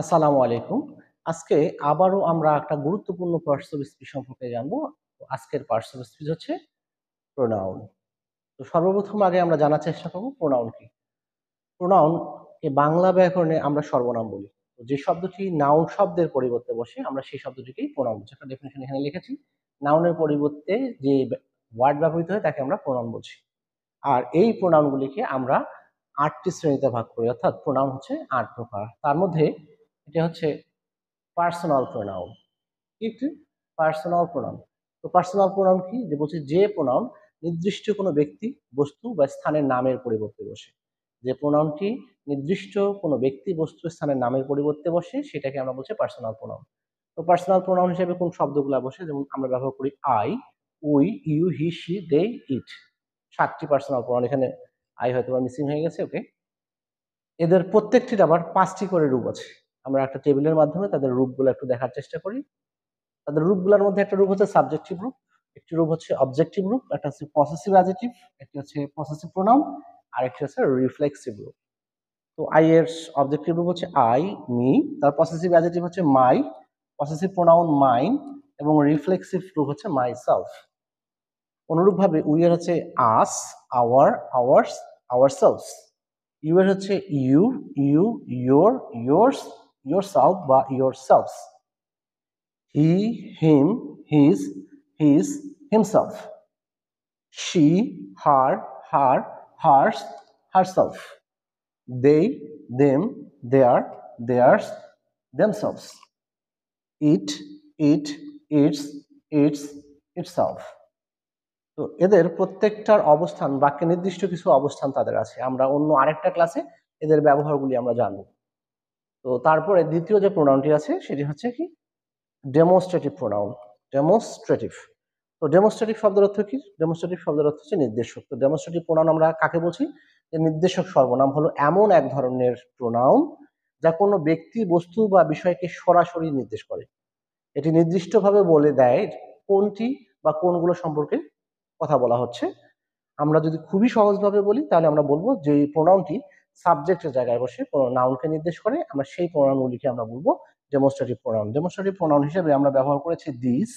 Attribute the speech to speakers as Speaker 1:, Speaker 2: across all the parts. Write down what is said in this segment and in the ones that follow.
Speaker 1: আসসালামু আলাইকুম। আজকে আবারও আমরা একটা গুরুত্বপূর্ণ পার্টস অফ স্পিচ সম্পর্কে জানবো। তো আজকের পার্টস অফ স্পিচ হচ্ছে প্রোনাউন। তো সর্বপ্রথম আগে আমরা জানার চেষ্টা করব প্রোনাউন কি? প্রোনাউন কে বাংলা ব্যাকরণে আমরা সর্বনাম বলি। তো যে শব্দটি নাউন শব্দের পরিবর্তে বসে আমরা সেই শব্দটিকেই প্রোনাউন বলছি। একটা ডেফিনিশন এখানে লিখেছি। নাউনের পরিবর্তে যে ওয়ার্ড ব্যবহৃত হয় তাকে আমরা প্রোনাউন বলছি। আর এই প্রোনাউন গুলিকে আমরা ৮ টি শ্রেণীতে ভাগ করি। অর্থাৎ প্রোনাউন হচ্ছে ৮ প্রকার। তার মধ্যে এটা হচ্ছে পার্সোনাল প্রোনাউন। কি? Personal pronoun. তো পার্সোনাল প্রোনাউন কি? যে বলছি যে প্রোনাউন নির্দিষ্ট কোনো ব্যক্তি, বস্তু বা স্থানের নামের পরিবর্তে বসে। যে প্রোনাউনটি নির্দিষ্ট কোনো ব্যক্তি, বস্তু, স্থানের নামের পরিবর্তে বসে সেটাকে আমরা বলছি পার্সোনাল প্রোনাউন। তো পার্সোনাল প্রোনাউন হিসেবে কোন শব্দগুলা বসে? যেমন আমরা ব্যবহার করি I, we, you, he, she, they, it. ৭ টি পার্সোনাল প্রোনাউন। এখানে আই হয়তোবা মিসিং হয়ে গেছে, ওকে। এদের প্রত্যেকটির আবার ৫ টি করে রূপ আছে। আমরা একটা টেবিলের মাধ্যমে তাদের রূপগুলো একটু দেখার চেষ্টা করি। তাদের রূপগুলোর মধ্যে একটা রূপ হচ্ছে সাবজেক্টিভ রূপ, একটি রূপ হচ্ছে অবজেক্টিভ রূপ, একটা হচ্ছে পসেসিভ অ্যাডজেক্টিভ, একটি হচ্ছে পসেসিভ প্রোনাউন, আর একটি হচ্ছে রিফ্লেক্সিভ রূপ। তো আই এর অবজেক্টিভ রূপ হচ্ছে আই, মি, তার পসেসিভ অ্যাডজেক্টিভ হচ্ছে মাই, পসেসিভ প্রোনাউন মাইন, এবং রিফ্লেক্সিভ রূপ হচ্ছে মাই সেলফ। অনুরূপভাবে উই এর হচ্ছে us, our, ours, ourselves. You এর হচ্ছে you, you, your, yours, yourself বা yourselves. He, him, his, himself. She, her, hers, herself. They, them, their, theirs, themselves. It, its, itself. তো এদের প্রত্যেকটার অবস্থান, বাক্যে নির্দিষ্ট কিছু অবস্থান তাদের আছে। আমরা অন্য আরেকটা ক্লাসে এদের ব্যবহারগুলি আমরা জানবো। তো তারপরে দ্বিতীয় যে প্রোনাউনটি আছে সেটি হচ্ছে কি? Demonstrative pronoun. ডেমনস্ট্রেটিভ। তো ডেমনস্ট্রেটিভ শব্দের অর্থ কি? ডেমনস্ট্রেটিভ শব্দের অর্থ হচ্ছে নির্দেশক। তো ডেমনস্ট্রেটিভ প্রোনাউন আমরা কাকে বলছি? যে নির্দেশক সর্বনাম হলো এমন এক ধরনের প্রোনাউন যা কোনো ব্যক্তি, বস্তু বা বিষয়কে সরাসরি নির্দেশ করে। এটি নির্দিষ্টভাবে বলে দেয় কোনটি বা কোনগুলো সম্পর্কে কথা বলা হচ্ছে। আমরা যদি খুবই সহজভাবে বলি তাহলে আমরা বলবো যে এই প্রোনাউনটি সাবজেক্টের জায়গায় বসে কোনো নাউনকে নির্দেশ করে, আমরা সেই প্রোনাউনগুলিকে আমরা বলবো ডেমনস্ট্রেটিভ প্রোনাউন। ডেমনস্ট্রেটিভ প্রোনাউন হিসেবে আমরা ব্যবহার করেছি দিস,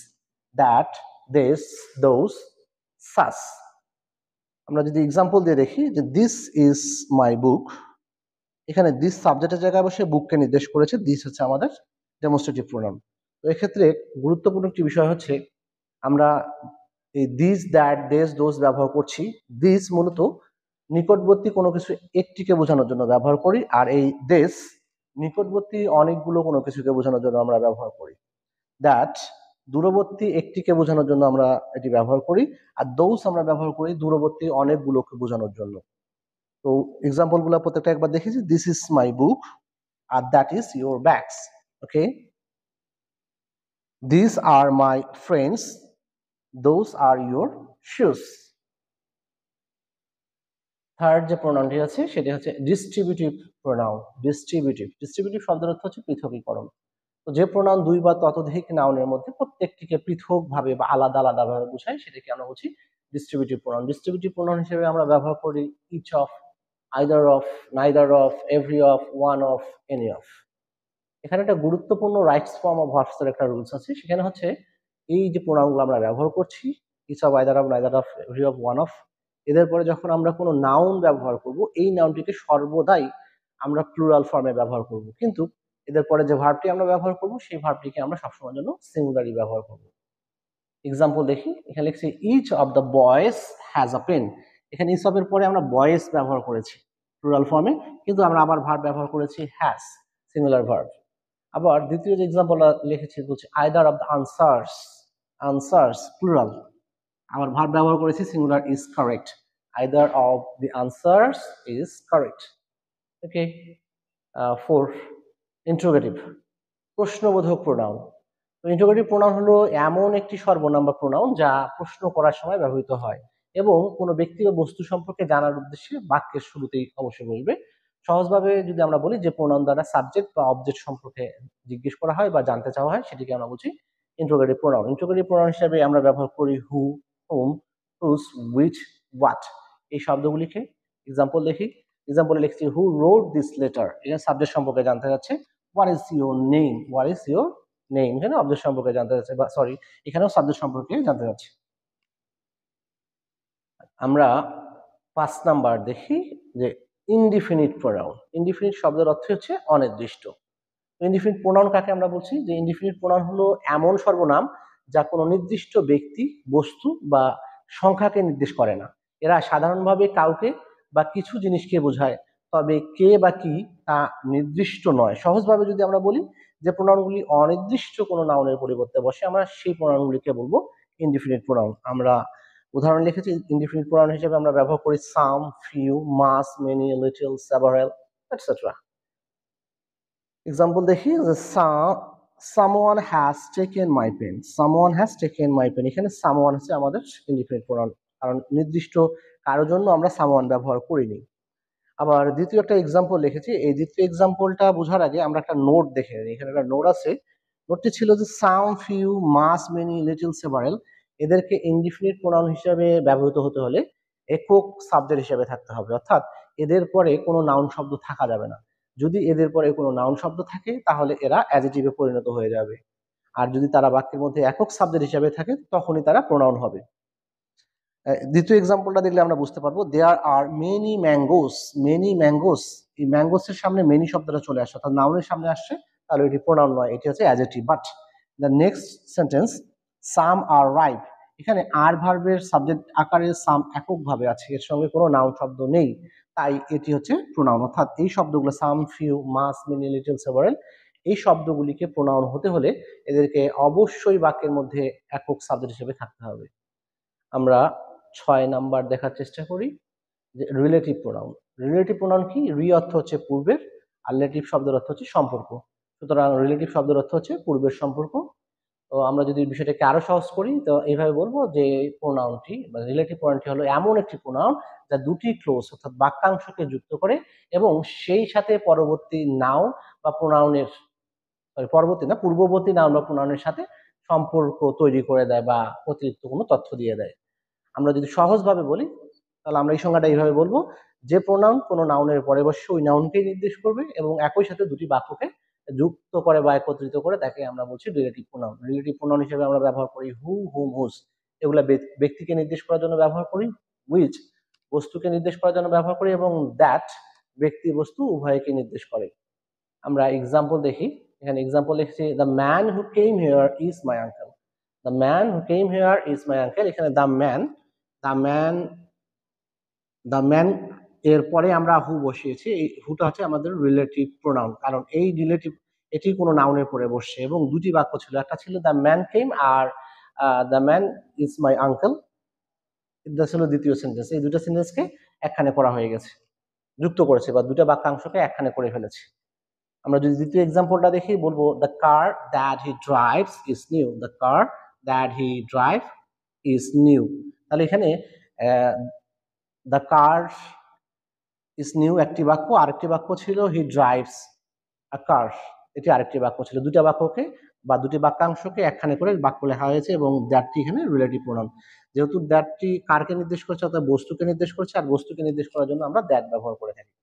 Speaker 1: দ্যাট, দিস, দোজ, সাস। আমরা যদি এক্সাম্পল দিয়ে দেখি যে দিস ইজ মাই বুক, এখানে দিস সাবজেক্টের জায়গায় বসে বুককে নির্দেশ করেছে, দিস হচ্ছে আমাদের ডেমনস্ট্রেটিভ প্রোনাউন। তো এক্ষেত্রে গুরুত্বপূর্ণ একটি বিষয় হচ্ছে আমরা এই দিস, দ্যাট, দেশ, দোজ ব্যবহার করছি। দিস মূলত নিকটবর্তী কোনো কিছু একটিকে বোঝানোর জন্য ব্যবহার করি, আর এই দেশ নিকটবর্তী অনেকগুলো কোনো কিছুকে বোঝানোর জন্য আমরা ব্যবহার করি। দ্যাট দূরবর্তী একটিকে বোঝানোর জন্য আমরা এটি ব্যবহার করি, আর দোজ আমরা ব্যবহার করি দূরবর্তী অনেকগুলোকে বোঝানোর জন্য। তো এক্সাম্পল গুলো প্রত্যেকটা একবার দেখেছি। দিস ইজ মাই বুক, আর that is your bags. Okay, this are my friends, those are your shoes. Third যে প্রোনাউনটি আছে সেটি হচ্ছে ডিস্ট্রিবিউটিভ প্রোনাউন। ডিস্ট্রিবিউটিভ শব্দের অর্থ হচ্ছে পৃথকীকরণ। তো যে প্রোনাউন দুই বা ততোধিক নাউনের মধ্যে প্রত্যেকটিকে পৃথকভাবে বা আলাদা আলাদাভাবে বোঝায় সেটাকে আমরা বলছি ডিস্ট্রিবিউটিভ প্রোনাউন। ডিস্ট্রিবিউটিভ প্রোনাউন হিসেবে আমরা ব্যবহার করি each of, either of, neither of, every of, one of, any of. এখানে একটা গুরুত্বপূর্ণ রাইটস ফর্ম অফ ভার্বস এর একটা রুলস আছে। সেখানে হচ্ছে এই যে প্রোনাউনগুলো আমরা ব্যবহার করছি, each of, either of, neither of, every of, one of, এদের পরে যখন আমরা কোনো নাউন ব্যবহার করব এই নাউনটিকে সর্বদাই আমরা প্লুরাল ফর্মে ব্যবহার করব, কিন্তু এদের পরে যে ভার্বটি আমরা ব্যবহার করব সেই ভার্বটিকে আমরা সবসময়ের জন্য সিঙ্গুলারই ব্যবহার করব। এক্সাম্পল দেখি, এখানে লিখছি each of the boys has a pen. এখানে ইচ অফ এর পরে আমরা বয়েজ ব্যবহার করেছি প্লুরাল ফর্মে, কিন্তু আমরা আবার ভার্ব ব্যবহার করেছি হ্যাজ, সিঙ্গুলার ভার্ব। আবার দ্বিতীয় যে এক্সাম্পলটা লিখেছি বলছে either of the answers, answers plural, আমার ভার্ব ব্যবহার করেছি singular is correct, either of the answers is correct. Okay, four, interrogative, প্রশ্নবোধক প্রোনাউন। তো ইন্টারোগেটিভ প্রোনাউন হলো এমন একটি সর্বনাম বা প্রোনাউন যা প্রশ্ন করার সময় ব্যবহৃত হয় এবং কোনো ব্যক্তি বা বস্তু সম্পর্কে জানার উদ্দেশ্যে বাক্যের শুরুতেই অবশ্যই বসবে। সহজভাবে যদি আমরা বলি যে প্রোনাউন দ্বারা সাবজেক্ট বা অবজেক্ট সম্পর্কে জিজ্ঞেস করা হয় বা জানতে চাওয়া হয় সেটিকে আমরা বলছি ইন্টারোগেটিভ প্রোনাউন। ইন্টারোগেটিভ প্রোনাউন হিসেবে আমরা ব্যবহার করি হু, হুম, হুজ, হুইচ, হোয়াট এই শব্দগুলিকে। এক্সাম্পল দেখি, এক্সাম্পলে লিখছি হু রোড দিস লেটার, এখানে সাবজেক্ট সম্পর্কে জানতে যাচ্ছে। What is your name, what is your name, এখানে অবজেক্ট সম্পর্কে জানতে যাচ্ছে, বা সরি এখানেও সাবজেক্ট সম্পর্কে জানতে যাচ্ছে। আমরা 5 নাম্বার দেখি যে ইনডিফিনিট প্রোনাউন। ইনডিফিনিট শব্দের অর্থ হচ্ছে অনির্দিষ্ট। ইনডিফিনিট প্রোনাউন কাকে আমরা বলছি? যে ইনডিফিনিট প্রোনাউন হলো এমন সর্বনাম যা কোনো নির্দিষ্ট ব্যক্তি, বস্তু বা সংখ্যাকে নির্দেশ করে না। এরা সাধারণভাবে কাউকে বা কিছু জিনিসকে বোঝায়, তবে কে বা কি তা নির্দিষ্ট নয়। সহজভাবে যদি আমরা বলি যে প্রোনাউনগুলি অনির্দিষ্ট কোনো নাউনের পরিবর্তে বসে, আমরা সেই প্রোনাউনগুলিকে বলবো ইনডিফিনিট প্রোনাউন। আমরা উদাহরণ লিখেছি ইনডিফিনিট প্রোনাউন হিসেবে আমরা ব্যবহার করি some, few, much, many, little, several, etcetera. Example দেখি যে someone has taken my pen, someone has taken my pen, এখানে someone হচ্ছে আমাদের ইনডিফিনিট প্রোনাউন, কারণ নির্দিষ্ট কারোর জন্য আমরা someone ব্যবহার করিনি। আবার দ্বিতীয় একটা এক্সাম্পল লিখেছি, এই দ্বিতীয় এক্সাম্পলটা বোঝার আগে আমরা একটা নোট দেখে নিই। এখানে একটা নোট আছে, নোটটি ছিল যে সাম, few, much, many, little, several এদেরকে ইনডিফিনিট প্রোনাউন হিসেবে ব্যবহৃত হতে হলে একক সাবজেক্ট হিসেবে থাকতে হবে, অর্থাৎ এদের পরে কোনো নাউন শব্দ থাকা যাবে না। যদি এদের পরে কোনো নাউন শব্দ থাকে তাহলে এরা অ্যাডজেক্টিভে পরিণত হয়ে যাবে, আর যদি তারা বাক্যের মধ্যে একক সাবজেক্ট হিসেবে থাকে তখনই তারা প্রোনাউন হবে। দ্বিতীয় এক্সাম্পলটা দেখলে আমরা বুঝতে পারবো there are many mangoes, many mangoes, এই ম্যাঙ্গোসের সামনে মেনি শব্দটা চলে আসছে, অর্থাৎ নাউনের সামনে আসছে, তাহলে এটি প্রোনাউন নয়, এটি হচ্ছে adjective. But the next sentence some are ripe, এখানে আর ভার্বের সাবজেক্ট আকারে সাম এককভাবে আছে, এর সঙ্গে কোনো নাউন শব্দ নেই, তাই এটি হচ্ছে প্রোনাউন। অর্থাৎ এই শব্দগুলো সাম, few, much, many, little, several এই শব্দগুলিকে প্রোনাউন হতে হলে এদেরকে অবশ্যই বাক্যের মধ্যে একক সাবজেক্ট হিসেবে থাকতে হবে। আমরা 6 নাম্বার দেখার চেষ্টা করি যে রিলেটিভ প্রোনাউন। রিলেটিভ প্রোনাউন কি? রি অর্থ হচ্ছে পূর্বের, আর রিলেটিভ শব্দের অর্থ হচ্ছে সম্পর্ক। সুতরাং রিলেটিভ শব্দের অর্থ হচ্ছে পূর্বের সম্পর্ক। তো আমরা যদি বিষয়টাকে আরো সহজ করি তো এইভাবে বলবো যে প্রোনাউনটি বা রিলেটিভ প্রোনাউনটি হলো এমন একটি প্রোনাউন যা দুটি ক্লোজ অর্থাৎ বাক্যাংশকে যুক্ত করে এবং সেই সাথে পরবর্তী নাউন বা প্রোনাউনের, পরবর্তী না পূর্ববর্তী নাউন বা প্রোনাউনের সাথে সম্পর্ক তৈরি করে দেয় বা অতিরিক্ত কোনো তথ্য দিয়ে দেয়। আমরা যদি সহজভাবে বলি তাহলে আমরা এই সংজ্ঞাটা এইভাবে বলবো যে প্রোনাউন কোনো নাউনের পরে বসে ওই নাউনকেই নির্দেশ করবে এবং একই সাথে দুটি বাক্যকে যুক্ত করে বা একত্রিত করে তাকে আমরা বলছি রিলেটিভ প্রোনাউন। রিলেটিভ প্রোনাউন হিসেবে আমরা ব্যবহার করি হু, হুম, হুজ, এগুলা ব্যক্তিকে নির্দেশ করার জন্য ব্যবহার করি, হুইচ বস্তুকে নির্দেশ করার জন্য ব্যবহার করি এবং দ্যাট ব্যক্তি বস্তু উভয়কে নির্দেশ করে। আমরা এক্সাম্পল দেখি, এখানে এক্সাম্পল লিখছি the man who came here is my uncle, the man who came here is my uncle, এখানে the man, the man, the man এর পরে আমরা হু বসিয়েছি, এই হুটা হচ্ছে আমাদের রিলেটিভ প্রোনাউন, কারণ এই রিলেটিভ এটি কোনো নাউনের পরে বসছে এবং দুটি বাক্য ছিল, একটা ছিল the man came are the man is my uncle, এটা ছিল দ্বিতীয় সেন্টেন্স। এই দুটো সেন্টেন্সকে একখানে করা হয়ে গেছে, যুক্ত করেছে বা দুটো বাক্যাংশকে একখানে করে ফেলেছে। আমরা যদি দ্বিতীয় এক্সাম্পলটা দেখি বলবো the car that he drives is new, the car that he drive is new, তাহলে এখানে দ্য কার ইজ নিউ একটি বাক্য, আরেকটি বাক্য ছিল হি ড্রাইভস আ কার, এটি আরেকটি বাক্য ছিল। দুটি বাক্যকে বা দুটি বাক্যাংশকে একখানে করে বাক্য লেখা হয়েছে এবং দ্যাটটি এখানে রিলেটিভ প্রোনাউন। যেহেতু দ্যাটটি কারকে নির্দেশ করছে অর্থাৎ বস্তুকে নির্দেশ করছে, আর বস্তুকে নির্দেশ করার জন্য আমরা দ্যাট ব্যবহার করে থাকি।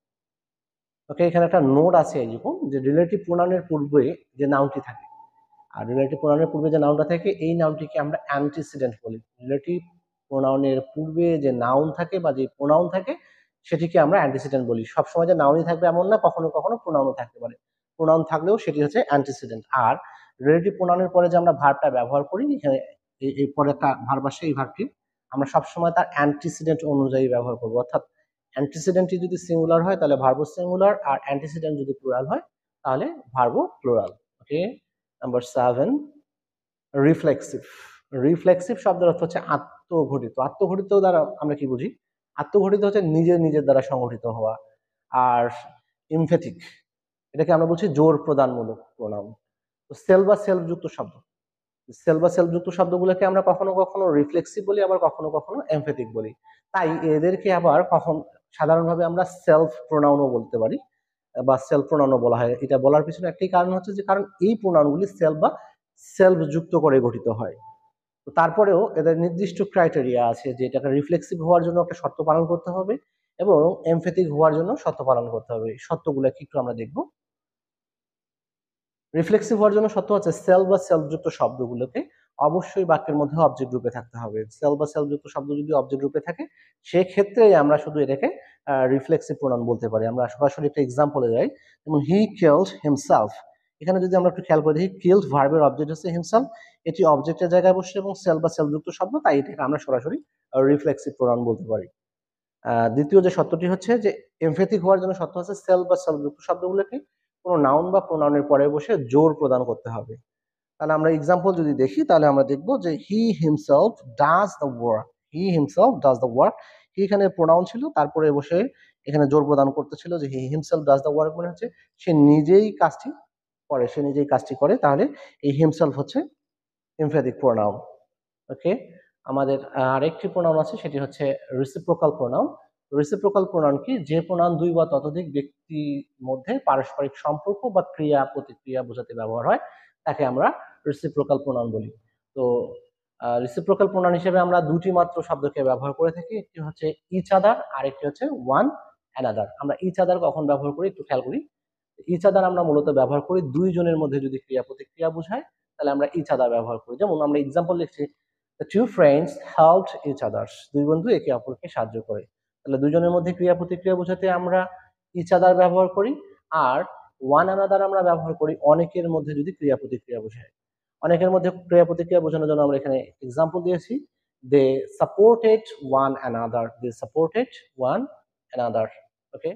Speaker 1: ওকে, এখানে একটা নোট আছে এরকম যে রিলেটিভ প্রোনাউনের পূর্বে যে নাউনটি থাকে, আর রিলেটিভ প্রোনাউনের পূর্বে যে নাউনটা থাকে এই নাউনটিকে আমরা অ্যান্টিসিডেন্ট বলি। রিলেটিভ প্রোনাউনের পূর্বে যে নাউন থাকে বা যে প্রোনাউন থাকে সেটিকে আমরা অ্যান্টিসিডেন্ট বলি। সবসময় যে নাউনই থাকবে এমন না, কখনো কখনো প্রোনাউনও থাকতে পারে। প্রোনাউন থাকলেও সেটি হচ্ছে অ্যান্টিসিডেন্ট। আর রিলেটিভ প্রোনাউনের পরে যে আমরা ভার্বটা ব্যবহার করি, এখানে এই পরে একটা ভার্ব আসে, এই ভার্বটি আমরা সবসময় তার অ্যান্টিসিডেন্ট অনুযায়ী ব্যবহার করবো, অর্থাৎ অ্যান্টিসিডেন্টটি যদি সিঙ্গুলার হয় তাহলে ভার্বও সিঙ্গুলার, আর অ্যান্টিসিডেন্ট যদি প্লুরাল হয় তাহলে ভার্বও প্লুরাল। ওকে, নাম্বার 7 রিফ্লেক্সিভ। রিফ্লেক্সিভ শব্দের অর্থ হচ্ছে আত্মঘটিত। আত্মঘটিত দ্বারা আমরা কি বুঝি? আত্মঘটিত হচ্ছে নিজের নিজের দ্বারা সংঘটিত হওয়া। আর এমফ্যাথিক, এটাকে আমরা বলছি জোর প্রদানমূলক প্রোনাউন। তো সেল বা সেলফ যুক্ত শব্দ, সেল বা সেলফ যুক্ত শব্দগুলোকে আমরা কখনো কখনো রিফ্লেক্সিভ বলি, আবার কখনো কখনো এমফ্যাথিক বলি। তাই এদেরকে আবার সাধারণভাবে আমরা সেলফ প্রোনাউনও বলতে পারি বা সেলফ প্রোনাউনও বলা হয়। এটা বলার পিছনে একটাই কারণ হচ্ছে যে কারণ এই প্রোনাউনগুলি সেলফ বা সেলফ যুক্ত করে গঠিত হয়। তো তারপরেও এদের নির্দিষ্ট ক্রাইটেরিয়া আছে যে এটাকে রিফ্লেক্সিভ হওয়ার জন্য একটা শর্ত পালন করতে হবে এবং এমফ্যাথিক হওয়ার জন্য শর্ত পালন করতে হবে। এই শর্তগুলো কি একটু আমরা দেখব। রিফ্লেক্সিভ হওয়ার জন্য শর্ত হচ্ছে সেল বা সেলযুক্ত শব্দগুলোকে অবশ্যই বাক্যের মধ্যে অবজেক্ট রূপে থাকতে হবে। সেল বা সেলযুক্ত শব্দ যদি অবজেক্ট রূপে থাকে সেক্ষেত্রেই আমরা শুধু এটাকে রিফ্লেক্সিভ প্রোনাউন বলতে পারি। আমরা সরাসরি একটা এক্সাম্পলে যাই, যেমন হি কিলড হিমসেলফ। এখানে যদি আমরা একটু খেয়াল করি, হি কিলড ভার্বের অবজেক্ট হচ্ছে হিমসেলফ, এটি অবজেক্টের জায়গায় বসে এবং সেল বা সেলযুক্ত শব্দ, তাই এটাকে আমরা সরাসরি রিফ্লেক্সিভ প্রোনাউন বলতে পারি। দ্বিতীয় যে শর্তটি হচ্ছে যে এমফেটিক হওয়ার জন্য শর্ত হচ্ছে সেল বা সেলযুক্ত শব্দগুলোকে কোনো নাউন বা প্রোনাউনের পরে বসে জোর প্রদান করতে হবে। তাহলে আমরা এক্সাম্পল যদি দেখি তাহলে আমরা দেখব যে he himself does the work. He himself does the work. He এখানে প্রোনাউন ছিল, তারপরে বসে এখানে জোর প্রদান করতেছিল যে he himself does the work, মানে হচ্ছে সে নিজেই কাজটি করে, সে নিজেই কাজটি করে। তাহলে এই হিমসেলফ হচ্ছে এমফেটিক প্রোনাউন। ওকে, আমাদের আরেকটি প্রোনাউন আছে, সেটি হচ্ছে রেসিপ্রোকাল প্রোনাউন। রেসিপ্রোকাল প্রোনাউন কি? যে প্রোনাউন দুই বা ততোধিক ব্যক্তির মধ্যে পারস্পরিক সম্পর্ক বা ক্রিয়া প্রতিক্রিয়া বোঝাতে ব্যবহার হয়, তাকে আমরা রেসিপ্রোকাল প্রোনাউন বলি। তো রেসিপ্রোকাল প্রোনাউন হিসেবে আমরা দুটি মাত্র শব্দকে ব্যবহার করে থাকি, একটি হচ্ছে ইচ আদার আর একটি হচ্ছে ওয়ান অ্যানাদার। আমরা ইচ আদার কখন ব্যবহার করি একটু খেয়াল করি। ইচ আদার আমরা মূলত ব্যবহার করি দুইজনের মধ্যে যদি ক্রিয়া প্রতিক্রিয়া বোঝায়, তাহলে আমরা ইচ আদার ব্যবহার করি। যেমন আমরা এক্সাম্পল লিখছি, the two friends helped each others, দুই বন্ধু একে অপরকে সাহায্য করে। তাহলে দুজনের মধ্যে ক্রিয়া প্রতিক্রিয়া বোঝাতে আমরা ইচ আদার ব্যবহার করি। আর ওয়ান অ্যানাদার আমরা ব্যবহার করি অনেকের মধ্যে যদি ক্রিয়া প্রতিক্রিয়া বোঝায়। অনেকের মধ্যে ক্রিয়া প্রতিক্রিয়া বোঝানোর জন্য আমরা এখানে এক্সাম্পল দিয়েছি, দে সাপোর্টেড ওয়ান অ্যানাদার, দে সাপোর্টেড ওয়ান অ্যানাদার।